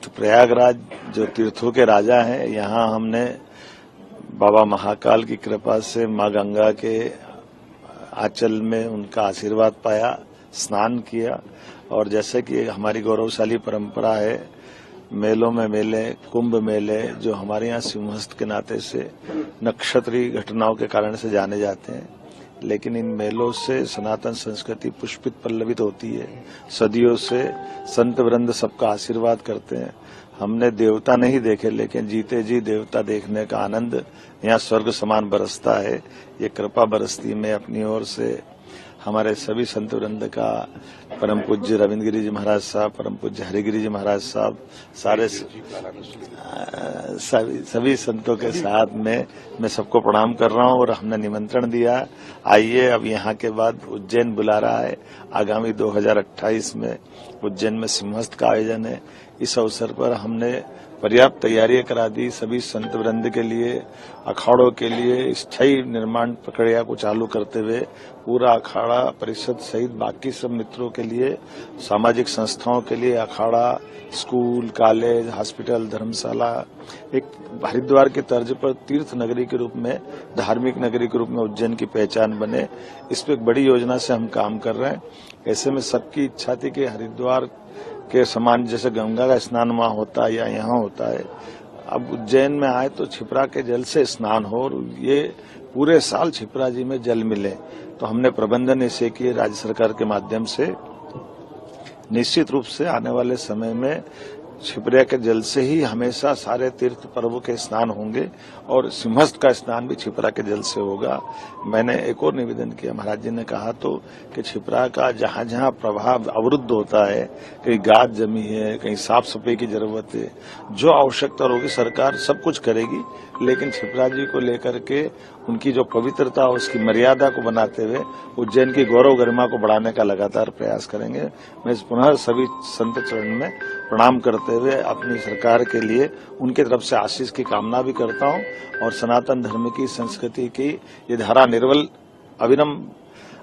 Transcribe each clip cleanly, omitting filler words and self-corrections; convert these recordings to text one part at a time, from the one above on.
तीर्थ प्रयागराज जो तीर्थों के राजा हैं, यहाँ हमने बाबा महाकाल की कृपा से माँ गंगा के आंचल में उनका आशीर्वाद पाया, स्नान किया। और जैसे कि हमारी गौरवशाली परंपरा है, मेलों में मेले, कुंभ मेले जो हमारे यहाँ सिंहस्थ के नाते से नक्षत्रीय घटनाओं के कारण से जाने जाते हैं, लेकिन इन मेलों से सनातन संस्कृति पुष्पित पल्लवित होती है। सदियों से संत वृंद सबका आशीर्वाद करते हैं। हमने देवता नहीं देखे, लेकिन जीते जी देवता देखने का आनंद यहाँ स्वर्ग समान बरसता है। ये कृपा बरसती में अपनी ओर से हमारे सभी संत वृंद का, परम पूज्य रविंद्र गिरी जी महाराज साहब, परम पूज्य हरिगिरी जी महाराज साहब, सारे सभी संतों के साथ में मैं सबको प्रणाम कर रहा हूं। और हमने निमंत्रण दिया, आइए। अब यहाँ के बाद उज्जैन बुला रहा है। आगामी 2028 में उज्जैन में सिंहस्थ का आयोजन है। इस अवसर पर हमने पर्याप्त तैयारियां करा दी। सभी संत वृंद के लिए, अखाड़ों के लिए स्थायी निर्माण प्रक्रिया को चालू करते हुए पूरा अखाड़ा परिषद सहित बाकी सब मित्रों के लिए, सामाजिक संस्थाओं के लिए अखाड़ा, स्कूल, कॉलेज, हॉस्पिटल, धर्मशाला एक हरिद्वार के तर्ज पर तीर्थ नगरी के रूप में, धार्मिक नगरी के रूप में उज्जैन की पहचान बने, इस पर एक बड़ी योजना से हम काम कर रहे हैं। ऐसे में सबकी इच्छा थी कि हरिद्वार के समान जैसे गंगा का स्नान वहां होता है या यहाँ होता है, अब उज्जैन में आए तो छिपरा के जल से स्नान हो और ये पूरे साल छिपरा जी में जल मिले। तो हमने प्रबंधन ऐसे किए राज्य सरकार के माध्यम से। निश्चित रूप से आने वाले समय में छिपरा के जल से ही हमेशा सारे तीर्थ पर्वों के स्नान होंगे और सिंहस्थ का स्नान भी छिपरा के जल से होगा। मैंने एक और निवेदन किया, महाराज जी ने कहा तो कि छिपरा का जहां जहां प्रभाव अवरुद्ध होता है, कहीं गाद जमी है, कहीं साफ सफाई की जरूरत है, जो आवश्यकता होगी सरकार सब कुछ करेगी, लेकिन छिपरा जी को लेकर के उनकी जो पवित्रता उसकी मर्यादा को बनाते हुए उज्जैन की गौरव गरिमा को बढ़ाने का लगातार प्रयास करेंगे। मैं पुनः सभी संत चरण में प्रणाम करते हुए अपनी सरकार के लिए उनकी तरफ से आशीष की कामना भी करता हूं और सनातन धर्म की, संस्कृति की ये धारा निर्वल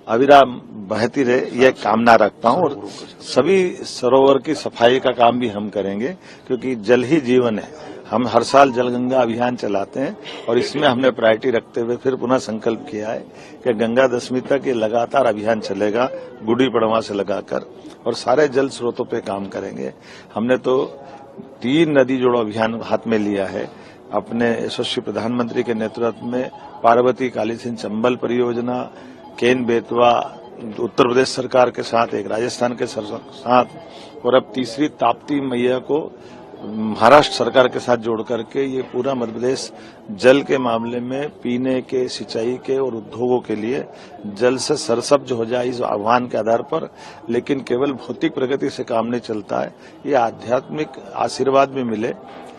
अविराम बहती रहे, यह कामना रखता हूं। और सभी सरोवर की सफाई का काम भी हम करेंगे, क्योंकि जल ही जीवन है। हम हर साल जल गंगा अभियान चलाते हैं और इसमें हमने प्रायोरिटी रखते हुए फिर पुनः संकल्प किया है कि गंगा दशमी तक ये लगातार अभियान चलेगा, गुड़ी पड़वा से लगाकर, और सारे जल स्रोतों पे काम करेंगे। हमने तो 3 नदी जोड़ो अभियान हाथ में लिया है अपने यशस्वी प्रधानमंत्री के नेतृत्व में। पार्वती काली सिंह चंबल परियोजना, केन बेतवा उत्तर प्रदेश सरकार के साथ, एक राजस्थान के साथ, और अब तीसरी ताप्ती मैया को महाराष्ट्र सरकार के साथ जोड़ करके ये पूरा मध्य प्रदेश जल के मामले में पीने के, सिंचाई के और उद्योगों के लिए जल से सरसब्ज हो जाए इस आह्वान के आधार पर। लेकिन केवल भौतिक प्रगति से काम नहीं चलता है, ये आध्यात्मिक आशीर्वाद भी मिले,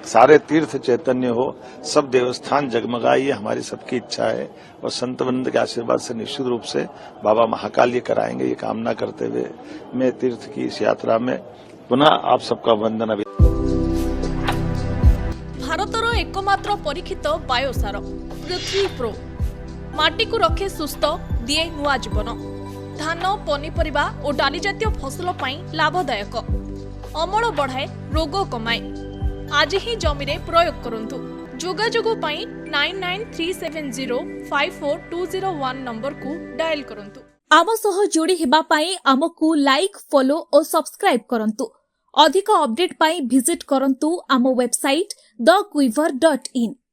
सारे तीर्थ चैतन्य हो, सब देवस्थान जगमगाए, ये हमारी सबकी इच्छा है। और संत वृंद के आशीर्वाद से निश्चित रूप से बाबा महाकाल ये कराएंगे, ये कामना करते हुए मैं तीर्थ की इस यात्रा में पुनः आप सबका वंदन। भारतर एकमात्र परीक्षित बायोसार पृथ्वी प्रो माटी को रखे सुस्थ, दिए नुआ जीवन। धान, पनीपरिबा और डाली जातीय फसल पाई लाभदायक, अमल बढ़ाए, रोग कमाए। आज ही जमी रे प्रयोग करंतु। जोगाजोग पाई 9937054201 नंबर को डायल करंतु। आम सह जोड़ी हेबा पाई आमकु लाइक, फॉलो और सब्सक्राइब करंतु। अधिक अपडेट पाई विजिट करंतु आम वेबसाइट thequiver.in।